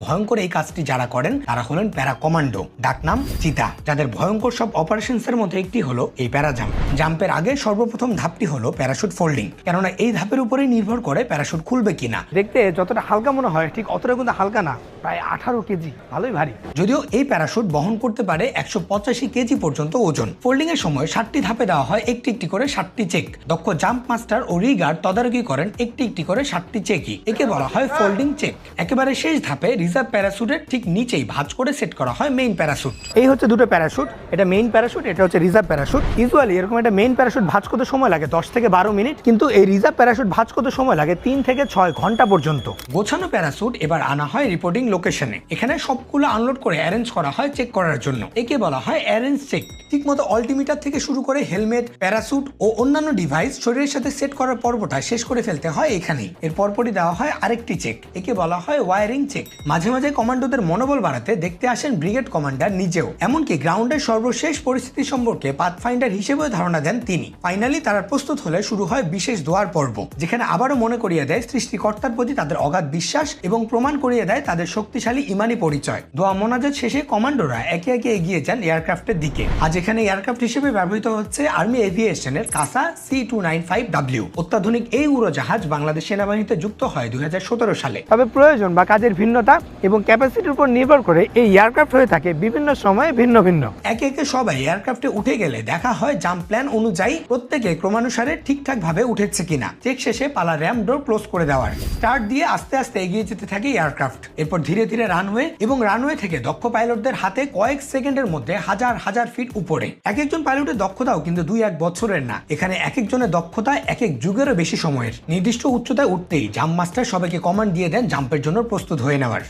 ভয়ঙ্কর এই কাজটি যারা করেন তারা হলেন প্যারা কমান্ডো, ডাকনাম চিতা, যাদের ভয়ঙ্কর সব অপারেশনসের মধ্যে একটি হলো এই প্যারা জাম্প। জাম্পের আগে সর্বপ্রথম ধাপটি হলো প্যারাশুট ফোল্ডিং, কেননা এই ধাপের উপরেই নির্ভর করে প্যারাশুট খুলবে কিনা। দেখতে যতটা হালকা মনে হয় ঠিক অতটা কিন্তু হালকা না, প্রায় 18 কেজি, ভালোই ভারী। যদিও এই প্যারাশুট বহন করতে পারে 185 কেজি পর্যন্ত ওজন। ফোল্ডিং এর সময় 7টি ধাপে দেওয়া হয় একটি একটি করে 7টি চেক। দক্ষ জাম্প মাস্টার ও রিগার তদারকি করেন একটি একটি করে 7টি চেকই। একে বলা হয় ফোল্ডিং চেক। একেবারে শেষ ধাপে রিজার্ভ প্যারাশুটের ঠিক নিচেই ভাঁজ করে সেট করা হয় মেইন প্যারাশুট। এই হচ্ছে দুটো প্যারাশুট, এটা মেইন প্যারাশুট, এটা হচ্ছে রিজার্ভ প্যারাশুট। ইউজুয়ালি এরকম একটা মেইন প্যারাশুট ভাঁজ করতে সময় লাগে 10 থেকে 12 মিনিট, কিন্তু এই রিজার্ভ প্যারাশুট ভাঁজ করতে সময় লাগে 3 থেকে 6 ঘন্টা পর্যন্ত। গোছানো প্যারাশুট এবার আনা হয় রিপোর্টিং লোকেশনে। এখানে সবগুলো আনলোড করে অ্যারেঞ্জ করা হয় চেক করার জন্য। একে বলা হয় অ্যারেঞ্জ চেক। ঠিকমতো অল্টিমিটার থেকে শুরু করে হেলমেট, প্যারাশুট ও অন্যান্য ডিভাইস শরীরের সাথে সেট করার পর্বটা শেষ করে ফেলতে হয় এখানেই। এর পরপরই দেওয়া হয় আরেকটি চেক, একে বলা হয় ওয়ারিং চেক। মাঝে মাঝে কমান্ডোদের মনোবল বাড়াতে দেখতে আসেন ব্রিগেড কমান্ডার নিজেও। এমনকি গ্রাউন্ডের সর্বশেষ পরিস্থিতি সম্পর্কে পাথফাইন্ডার হিসেবেও ধারণা দেন তিনি। ফাইনালি তারা প্রস্তুত হলে শুরু হয় বিশেষ দোয়ার পর্ব, যেখানে আবারও মনে করিয়ে দেয় সৃষ্টিকর্তার প্রতি তাদের অগাধ বিশ্বাস এবং প্রমাণ করিয়ে দেয় তাদের শক্তিশালী ইমানি পরিচয়। দোয়া মোনাজাত শেষে কমান্ডোরা একে একে এগিয়ে যান এয়ারক্রাফটের দিকে। আজ এখানে এয়ারক্রাফট হিসেবে ব্যবহৃত হচ্ছে আর্মি এভিয়েশনের কাসা C-295W। অত্যাধুনিক এই উড়োজাহাজ বাংলাদেশ সেনাবাহিনীতে যুক্ত হয় 2017 সালে। তবে প্রয়োজন বা কাজের ভিন্নতা এবং ক্যাপাসিটির উপর নির্ভর করে এই এয়ারক্রাফট হয়ে থাকে বিভিন্ন সময়ে ভিন্ন ভিন্ন। একে একে সবাই এয়ারক্রাফটে উঠে গেলে দেখা হয় জাম্প প্ল্যান অনুযায়ী প্রত্যেকে ক্রমানুসারে ঠিকঠাক ভাবে উঠেছে কিনা। চেক শেষে পালা র্যাম্প ডোর ক্লোজ করে দেওয়ার। স্টার্ট দিয়ে আস্তে আস্তে এগিয়ে যেতে থাকে এয়ারক্রাফট। এরপর ধীরে ধীরে রানওয়ে এবং রানওয়ে থেকে দক্ষ পাইলটদের হাতে কয়েক সেকেন্ডের মধ্যে হাজার হাজার ফিট উপরে। এক একজন পাইলটের দক্ষতাও কিন্তু 2-1 বছরের না। এখানে এক একজনের দক্ষতা এক এক যুগেরও বেশি সময়ের। নির্দিষ্ট উচ্চতায় উঠতেই জাম্প মাস্টার সবাইকে কমান্ড দিয়ে দেন জাম্পের জন্য প্রস্তুত হয়ে নেওয়ার।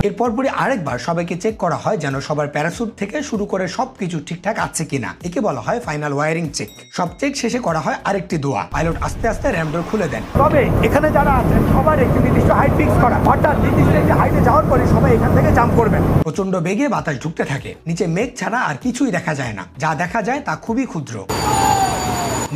এরপর পরে আরেকবার সবাইকে চেক করা হয় যেন সবার প্যারাশুট থেকে শুরু করে সবকিছু ঠিকঠাক আছে কিনা। একে বলা হয় ফাইনাল ওয়ারিং চেক। সব চেক শেষে করা হয় আরেকটি দোয়া। পাইলট আস্তে আস্তে র্যাম্প ডোর খুলে দেন। তবে এখানে যারা আছেন সবার একটি নির্দিষ্ট হাইট ফিক্স করা, অর্থাৎ নির্দিষ্ট একটি হাইটে যাওয়ার পরে সবাই এখান থেকে জাম্প করবেন। প্রচন্ড বেগে বাতাস ঢুকতে থাকে। নিচে মেঘ ছাড়া আর কিছুই দেখা যায় না। যা দেখা যায় তা খুবই ক্ষুদ্র।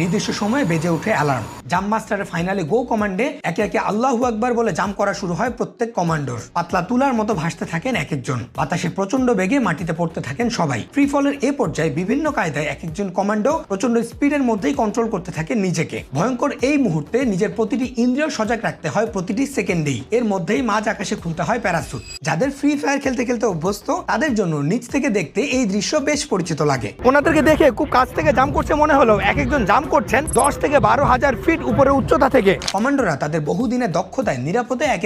নির্দিষ্ট সময়ে বেজে ওঠে অ্যালার্ম। জাম্প মাস্টারের ফাইনালে গো কমান্ডে একে একে আল্লাহু আকবার বলে জাম্প করা শুরু হয় প্রত্যেক কমান্ডোর। পাতলা তুলার মতো ভাসতে থাকেন এক একজন। বাতাসে প্রচন্ড বেগে মাটিতে পড়তে থাকেন সবাই। ফ্রি ফলের এ পর্যায়ে বিভিন্ন কায়দায় এক একজন কমান্ডো প্রচন্ড স্পিডের মধ্যেই কন্ট্রোল করতে থাকেন নিজেকে। ভয়ঙ্কর এই মুহূর্তে নিজের প্রতিটি ইন্দ্রিয় সজাগ রাখতে হয় প্রতিটি সেকেন্ডেই। এর মধ্যেই মাঝ আকাশে খুলতে হয় প্যারাশুট। যাদের ফ্রি ফায়ার খেলতে খেলতে অভ্যস্ত তাদের জন্য নিচ থেকে দেখতে এই দৃশ্য বেশ পরিচিত লাগে। ওনাদেরকে দেখে খুব কাছ থেকে জাম্প করছে মনে হলো। এক একজন জাম্প করছেন 10 থেকে 12 হাজার ফিট উপরে উচ্চতা থেকে। কমান্ডোরা তাদের বহুদিনের দক্ষতায় নিরাপদে একে